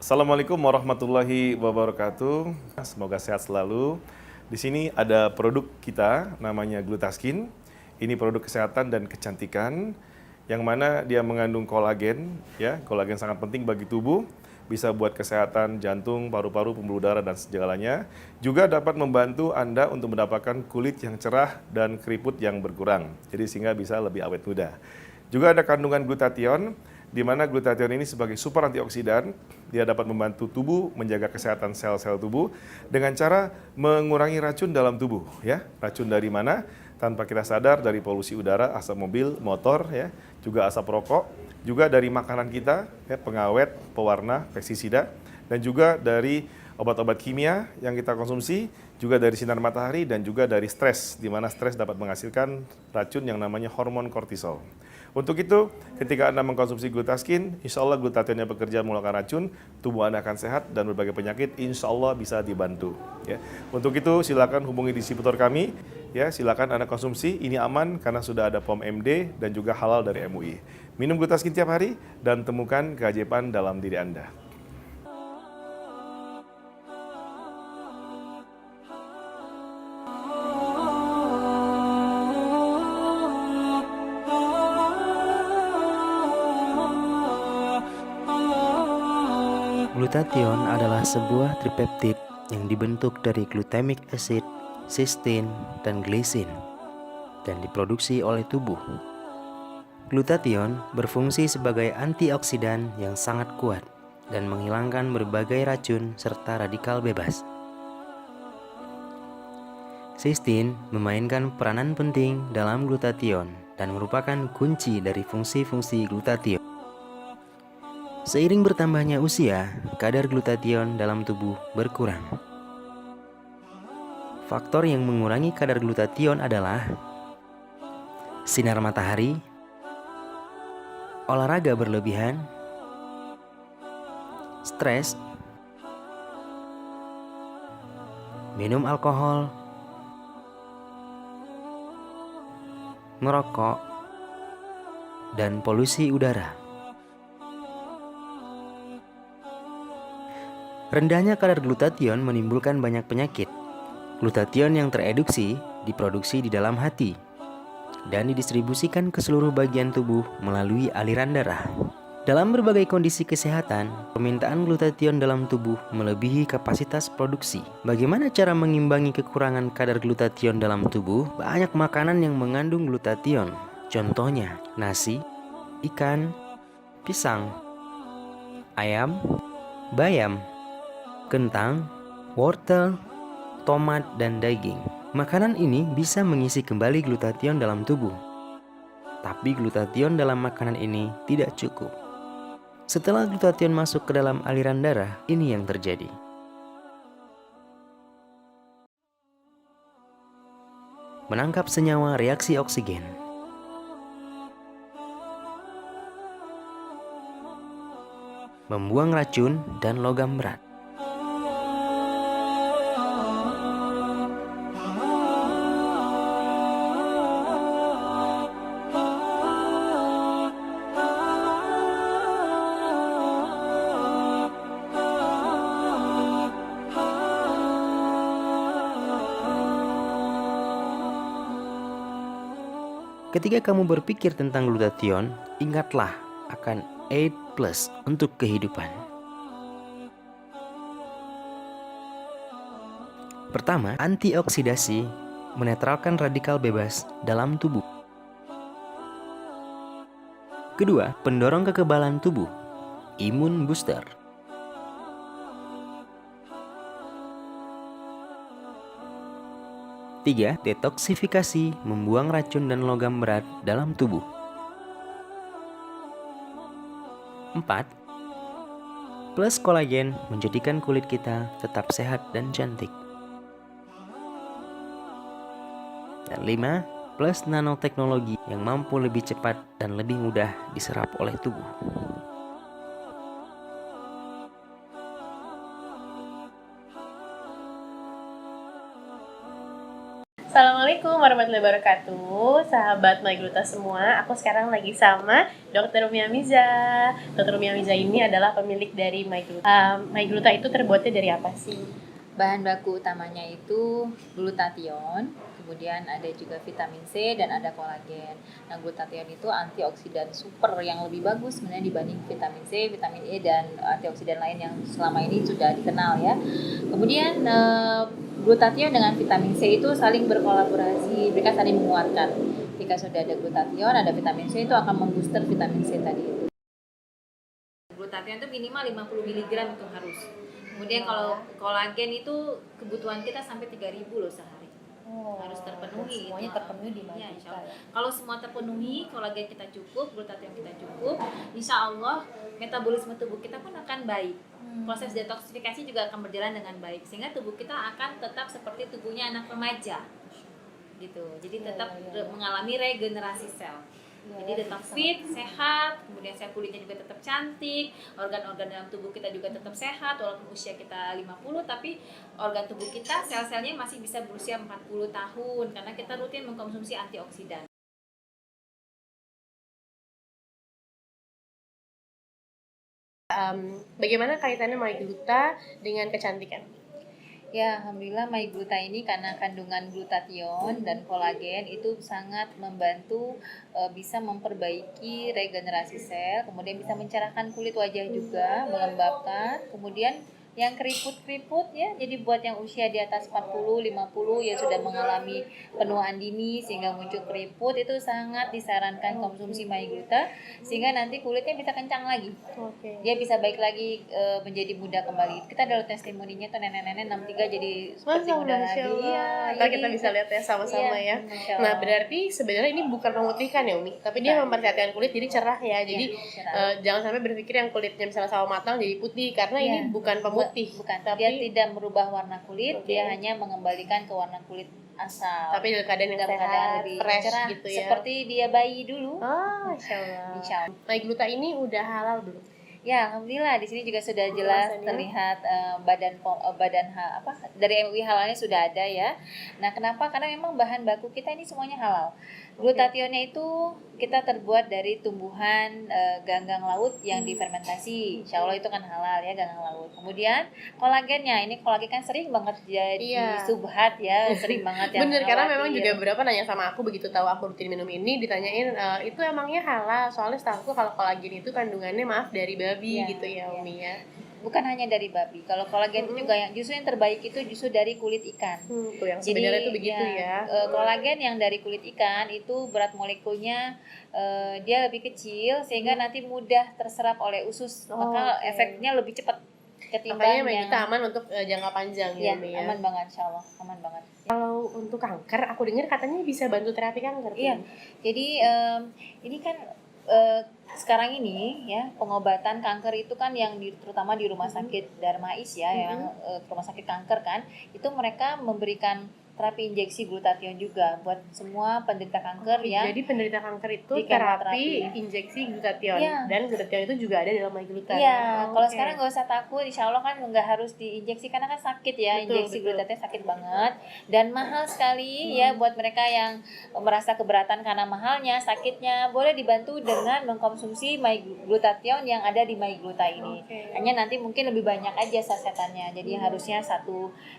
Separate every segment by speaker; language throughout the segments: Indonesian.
Speaker 1: Assalamualaikum warahmatullahi wabarakatuh. Semoga sehat selalu. Di sini ada produk kita namanya Glutaskin. Ini produk kesehatan dan kecantikan yang mana dia mengandung kolagen, ya. Kolagen sangat penting bagi tubuh, bisa buat kesehatan jantung, paru-paru, pembuluh darah dan segalanya. Juga dapat membantu Anda untuk mendapatkan kulit yang cerah dan keriput yang berkurang. Jadi sehingga bisa lebih awet muda. Juga ada kandungan glutathione, di mana glutathione ini sebagai super antioksidan, dia dapat membantu tubuh menjaga kesehatan sel-sel tubuh dengan cara mengurangi racun dalam tubuh, ya. Racun dari mana? Tanpa kita sadar, dari polusi udara, asap mobil, motor, ya, juga asap rokok, juga dari makanan kita, ya, pengawet, pewarna, pestisida, dan juga dari obat-obat kimia yang kita konsumsi, juga dari sinar matahari dan juga dari stres, di mana stres dapat menghasilkan racun yang namanya hormon kortisol. Untuk itu, ketika Anda mengkonsumsi Glutaskin, insya Allah glutathione bekerja mengeluarkan racun, tubuh Anda akan sehat dan berbagai penyakit insya Allah bisa dibantu. Ya. Untuk itu, silakan hubungi distributor kami. Ya, silakan Anda konsumsi. Ini aman karena sudah ada POM MD dan juga halal dari MUI. Minum Glutaskin tiap hari dan temukan keajaiban dalam diri Anda.
Speaker 2: Glutathione adalah sebuah tripeptid yang dibentuk dari glutamic acid, cysteine, dan glycine dan diproduksi oleh tubuh. Glutathione berfungsi sebagai antioksidan yang sangat kuat dan menghilangkan berbagai racun serta radikal bebas. Cysteine memainkan peranan penting dalam glutathione dan merupakan kunci dari fungsi-fungsi glutathione. Seiring bertambahnya usia, kadar glutathione dalam tubuh berkurang. Faktor yang mengurangi kadar glutathione adalah sinar matahari, olahraga berlebihan, stres, minum alkohol, merokok, dan polusi udara. Rendahnya kadar glutathione menimbulkan banyak penyakit. Glutathione yang tereduksi diproduksi di dalam hati dan didistribusikan ke seluruh bagian tubuh melalui aliran darah. Dalam berbagai kondisi kesehatan, permintaan glutathione dalam tubuh melebihi kapasitas produksi. Bagaimana cara mengimbangi kekurangan kadar glutathione dalam tubuh? Banyak makanan yang mengandung glutathione. Contohnya, nasi, ikan, pisang, ayam, bayam, kentang, wortel, tomat, dan daging. Makanan ini bisa mengisi kembali glutathione dalam tubuh. Tapi glutathione dalam makanan ini tidak cukup. Setelah glutathione masuk ke dalam aliran darah, ini yang terjadi. Menangkap senyawa reaksi oksigen. Membuang racun dan logam berat. Ketika kamu berpikir tentang glutathione, ingatlah akan 8+ untuk kehidupan. Pertama, antioksidasi menetralkan radikal bebas dalam tubuh. Kedua, pendorong kekebalan tubuh, imun booster. Tiga, detoksifikasi membuang racun dan logam berat dalam tubuh. 4. Plus kolagen menjadikan kulit kita tetap sehat dan cantik. Dan 5. Plus nanoteknologi yang mampu lebih cepat dan lebih mudah diserap oleh tubuh.
Speaker 3: Assalamualaikum Assalamualaikum warahmatullahi wabarakatuh, sahabat MyGluta semua. Aku sekarang lagi sama Dr. Umi Amiza. Dr. Umi Amiza ini adalah pemilik dari MyGluta. MyGluta itu terbuatnya dari apa sih?
Speaker 4: Bahan baku utamanya itu glutathione, kemudian ada juga vitamin C dan ada kolagen. Nah, glutathione itu antioksidan super yang lebih bagus sebenarnya dibanding vitamin C, vitamin E dan antioksidan lain yang selama ini sudah dikenal ya. Kemudian glutathione dengan vitamin C itu saling berkolaborasi, mereka saling menguatkan. Jika sudah ada glutathione, ada vitamin C itu akan membooster vitamin C tadi itu. Glutathione itu minimal 50 mg itu harus. Kemudian kalau kolagen itu kebutuhan kita sampai 3.000 loh sehari. Harus terpenuhi.
Speaker 5: Semuanya terpenuhi di
Speaker 4: Iya, insya
Speaker 5: MyGluta
Speaker 4: Allah.
Speaker 5: ya.
Speaker 4: Kalau semua terpenuhi, kolagen kita cukup, glutathione kita cukup, insya Allah metabolisme tubuh kita pun akan baik. Proses detoksifikasi juga akan berjalan dengan baik, sehingga tubuh kita akan tetap seperti tubuhnya anak remaja. Gitu. Jadi tetap mengalami regenerasi sel. Jadi tetap fit, sehat, kemudian sel kulitnya juga tetap cantik, organ-organ dalam tubuh kita juga tetap sehat, walaupun usia kita 50, tapi organ tubuh kita, sel-selnya masih bisa berusia 40 tahun, karena kita rutin mengkonsumsi antioksidan.
Speaker 3: Bagaimana kaitannya MyGluta dengan kecantikan?
Speaker 4: Ya, alhamdulillah MyGluta ini karena kandungan glutathione dan kolagen itu sangat membantu bisa memperbaiki regenerasi sel, kemudian bisa mencerahkan kulit wajah juga, melembabkan, kemudian yang keriput-keriput ya, jadi buat yang usia di atas 40, 50 yang sudah mengalami penuaan dini sehingga muncul keriput, itu sangat disarankan konsumsi MyGluta sehingga nanti kulitnya bisa kencang lagi.
Speaker 3: Oke.
Speaker 4: Dia bisa baik lagi menjadi muda kembali. Kita ada testimoninya tuh nenek-nenek 63 jadi seperti muda lagi.
Speaker 3: Masya Allah.
Speaker 4: Iya,
Speaker 3: Ntar
Speaker 4: jadi-
Speaker 3: kita bisa lihat ya sama-sama
Speaker 4: Iya,
Speaker 3: ya.
Speaker 4: Masya
Speaker 3: Nah,
Speaker 4: Allah.
Speaker 3: berarti sebenarnya ini bukan memutihkan ya Umi, tapi dia
Speaker 4: Bukan.
Speaker 3: memperlihatkan kulit jadi cerah ya. Jadi
Speaker 4: cerah.
Speaker 3: jangan sampai berpikir yang kulitnya misalnya sawo matang jadi putih, karena ini
Speaker 4: Iya.
Speaker 3: bukan pemutih,
Speaker 4: bukan,
Speaker 3: tapi
Speaker 4: dia tidak merubah warna kulit,
Speaker 3: Oke.
Speaker 4: dia hanya mengembalikan ke warna kulit asal.
Speaker 3: dalam keadaan yang
Speaker 4: dalam keadaan
Speaker 3: sehat,
Speaker 4: lebih
Speaker 3: fresh
Speaker 4: cerah,
Speaker 3: gitu ya.
Speaker 4: seperti dia bayi dulu.
Speaker 3: Masya Allah.
Speaker 4: Insya Allah.
Speaker 3: MyGluta ini udah halal belum?
Speaker 4: Ya, alhamdulillah di sini juga sudah jelas
Speaker 3: Kemasannya.
Speaker 4: terlihat dari MUI halalnya sudah ada ya. Nah, kenapa? Karena memang bahan baku kita ini semuanya halal. Glutathione itu kita terbuat dari tumbuhan ganggang laut yang difermentasi. Insya Allah itu kan halal ya, ganggang laut. Kemudian kolagennya, ini kolagen kan sering banget jadi
Speaker 3: Iya.
Speaker 4: subhat ya, sering banget yang
Speaker 3: Bener, karena memang
Speaker 4: khawatir.
Speaker 3: juga beberapa nanya sama aku begitu tahu aku rutin minum ini, ditanyain itu emangnya halal, soalnya setahu kalau kolagen itu kandungannya maaf dari babi
Speaker 4: Iya,
Speaker 3: gitu ya
Speaker 4: iya.
Speaker 3: Umi ya.
Speaker 4: Bukan hanya dari babi. Kalau kolagen itu juga yang justru yang terbaik itu justru dari kulit ikan.
Speaker 3: Tuh yang sebenarnya itu begitu ya.
Speaker 4: Kolagen yang dari kulit ikan itu berat molekulnya dia lebih kecil sehingga nanti mudah terserap oleh usus, maka
Speaker 3: Oke.
Speaker 4: efeknya lebih cepat
Speaker 3: Makanya
Speaker 4: ketimbang yang
Speaker 3: kita aman untuk jangka panjang ya
Speaker 4: ya,
Speaker 3: Umi ya.
Speaker 4: aman banget insyaallah, aman banget.
Speaker 3: Kalau untuk kanker, aku dengar katanya bisa bantu terapi kanker.
Speaker 4: Iya. Jadi ini kan sekarang ini ya pengobatan kanker itu kan yang terutama di rumah sakit Darmais ya, yang rumah sakit kanker kan, itu mereka memberikan terapi injeksi glutathione juga buat semua penderita kanker ya.
Speaker 3: Jadi penderita kanker itu
Speaker 4: Di
Speaker 3: terapi
Speaker 4: kemoterapi.
Speaker 3: injeksi glutathione,
Speaker 4: Iya.
Speaker 3: dan glutathione itu juga ada dalam MyGluta.
Speaker 4: Iya, kalau
Speaker 3: Oke.
Speaker 4: sekarang nggak usah takut, insya Allah kan nggak harus diinjeksi karena kan sakit ya,
Speaker 3: Betul,
Speaker 4: injeksi
Speaker 3: betul.
Speaker 4: glutathione sakit banget dan mahal sekali ya buat mereka yang merasa keberatan karena mahalnya, sakitnya, boleh dibantu dengan mengkonsumsi MyGlutathione yang ada di MyGluta ini.
Speaker 3: Oke.
Speaker 4: Hanya nanti mungkin lebih banyak aja sasetannya, jadi harusnya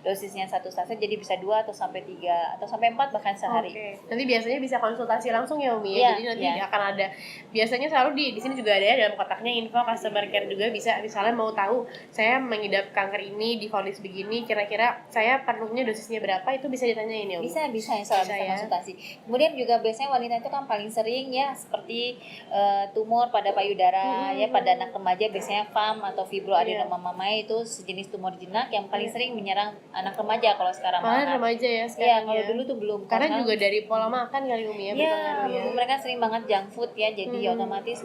Speaker 4: dosisnya satu saset jadi bisa 2 atau sampai 3 atau sampai 4 bahkan sehari.
Speaker 3: Oke. Nanti biasanya bisa konsultasi langsung ya Umi
Speaker 4: Iya,
Speaker 3: ya. Jadi nanti
Speaker 4: iya.
Speaker 3: akan ada, biasanya selalu di sini juga ada ya dalam kotaknya info customer care juga, bisa misalnya mau tahu saya mengidap kanker ini divonis begini, kira-kira saya perlunya dosisnya berapa, itu bisa ditanyain ya Umi.
Speaker 4: Bisa insya Allah
Speaker 3: Bisa
Speaker 4: bisa
Speaker 3: ya.
Speaker 4: konsultasi. Kemudian juga biasanya wanita itu kan paling sering ya seperti tumor pada payudara ya, pada anak remaja biasanya FAM atau fibroadenoma mamae itu sejenis tumor jinak yang paling sering menyerang anak remaja kalau sekarang.
Speaker 3: Malah remaja ya
Speaker 4: Iya,
Speaker 3: sekarang
Speaker 4: kalau
Speaker 3: ya.
Speaker 4: dulu tuh belum.
Speaker 3: Karena
Speaker 4: Kalau
Speaker 3: juga dari pola makan kali Umi ya,
Speaker 4: Iya,
Speaker 3: berpengaruh ya.
Speaker 4: mereka sering banget junk food ya, jadi otomatis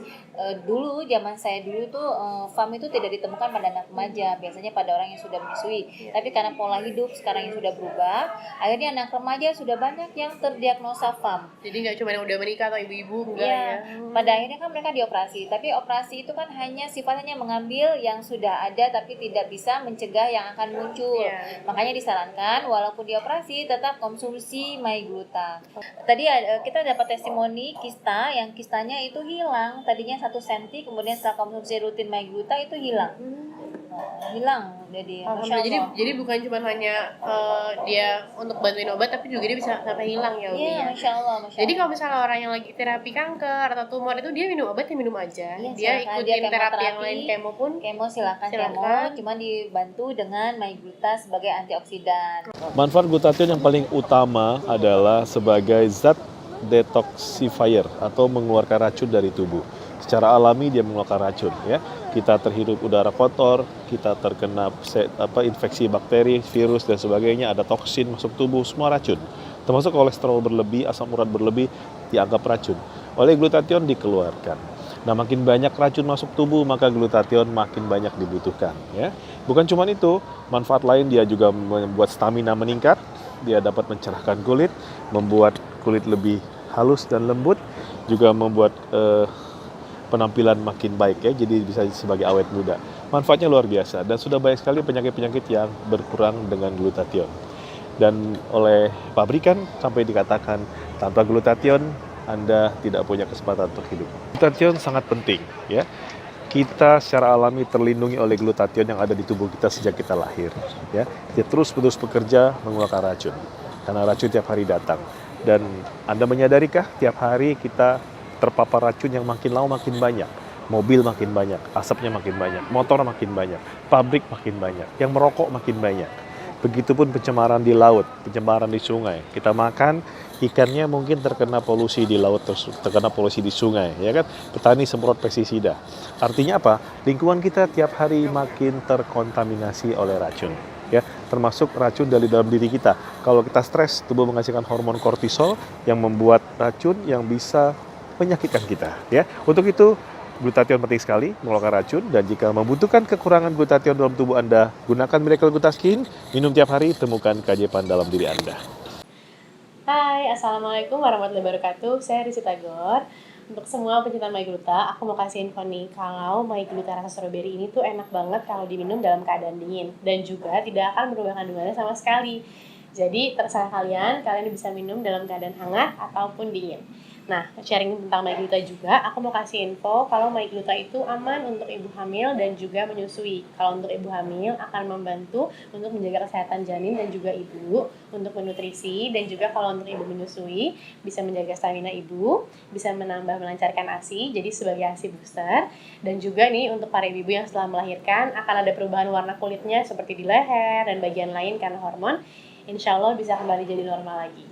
Speaker 4: dulu zaman saya dulu tuh FAM itu tidak ditemukan pada anak remaja, biasanya pada orang yang sudah menyusui. Tapi karena pola hidup sekarang yang sudah berubah, akhirnya anak remaja sudah banyak yang terdiagnosa FAM.
Speaker 3: Jadi nggak cuma yang udah menikah atau ibu-ibu, enggak
Speaker 4: Iya,
Speaker 3: ya.
Speaker 4: pada akhirnya kan mereka dioperasi, tapi operasi itu kan hanya sifatnya mengambil yang sudah ada tapi tidak bisa mencegah yang akan muncul.
Speaker 3: Iya.
Speaker 4: Makanya disarankan walaupun dioperasi masih tetap konsumsi MyGluta. Tadi kita dapat testimoni yang kistanya itu hilang. Tadinya 1 senti, kemudian setelah konsumsi rutin MyGluta itu hilang. Hilang. Jadi Masya Allah.
Speaker 3: Jadi bukan cuma hanya dia untuk bantuin obat, tapi juga dia bisa sampai hilang ya Umi
Speaker 4: Iya,
Speaker 3: ya.
Speaker 4: Masya Allah.
Speaker 3: Jadi kalau misalnya orang yang lagi terapi kanker atau tumor itu dia minum obat ya minum aja.
Speaker 4: Iya,
Speaker 3: Dia
Speaker 4: silakan.
Speaker 3: ikutin
Speaker 4: Dia
Speaker 3: terapi yang
Speaker 4: kemoterapi.
Speaker 3: lain, kemo pun
Speaker 4: Silakan. Cuma dibantu dengan MyGluta sebagai antioksidan.
Speaker 1: Manfaat glutathione yang paling utama adalah sebagai zat detoxifier atau mengeluarkan racun dari tubuh. Secara alami dia mengeluarkan racun ya. Kita terhirup udara kotor, kita terkena infeksi bakteri, virus dan sebagainya, ada toksin masuk tubuh, semua racun. Termasuk kolesterol berlebih, asam urat berlebih dianggap racun. Oleh glutathione dikeluarkan. Nah, makin banyak racun masuk tubuh, maka glutathione makin banyak dibutuhkan ya. Bukan cuma itu, manfaat lain dia juga membuat stamina meningkat, dia dapat mencerahkan kulit, membuat kulit lebih halus dan lembut, juga membuat penampilan makin baik ya, jadi bisa sebagai awet muda. Manfaatnya luar biasa dan sudah banyak sekali penyakit-penyakit yang berkurang dengan glutathione. Dan oleh pabrikan sampai dikatakan tanpa glutathione Anda tidak punya kesempatan untuk hidup. Glutathione sangat penting ya. Kita secara alami terlindungi oleh glutathione yang ada di tubuh kita sejak kita lahir ya. Dia terus-menerus bekerja mengeluarkan racun. Karena racun tiap hari datang. Dan Anda menyadarikah tiap hari kita terpapar racun yang makin lama makin banyak. Mobil makin banyak, asapnya makin banyak, motor makin banyak, pabrik makin banyak, yang merokok makin banyak. Begitupun pencemaran di laut, pencemaran di sungai. Kita makan, ikannya mungkin terkena polusi di laut, terkena polusi di sungai, ya kan? Petani semprot pestisida. Artinya apa? Lingkungan kita tiap hari makin terkontaminasi oleh racun. Ya, termasuk racun dari dalam diri kita. Kalau kita stres, tubuh menghasilkan hormon kortisol yang membuat racun yang bisa menyakitkan kita ya. Untuk itu glutathione penting sekali mengeluarkan racun, dan jika membutuhkan kekurangan glutathione dalam tubuh Anda, gunakan Miracle Glutaskin, minum tiap hari, temukan keajaiban dalam diri Anda.
Speaker 3: Hai, Assalamualaikum warahmatullahi wabarakatuh. Saya Risi Tagor. Untuk semua pecinta MyGluta, aku mau kasih info nih kalau MyGluta rasa strawberry ini tuh enak banget kalau diminum dalam keadaan dingin, dan juga tidak akan berubah kandungannya sama sekali. Jadi terserah kalian bisa minum dalam keadaan hangat ataupun dingin. Nah, sharing tentang MyGluta juga, aku mau kasih info kalau MyGluta itu aman untuk ibu hamil dan juga menyusui. Kalau untuk ibu hamil akan membantu untuk menjaga kesehatan janin dan juga ibu, untuk menutrisi, dan juga kalau untuk ibu menyusui bisa menjaga stamina ibu, bisa melancarkan ASI, jadi sebagai ASI booster. Dan juga nih untuk para ibu yang setelah melahirkan akan ada perubahan warna kulitnya seperti di leher dan bagian lain karena hormon. Insya Allah bisa kembali jadi normal lagi.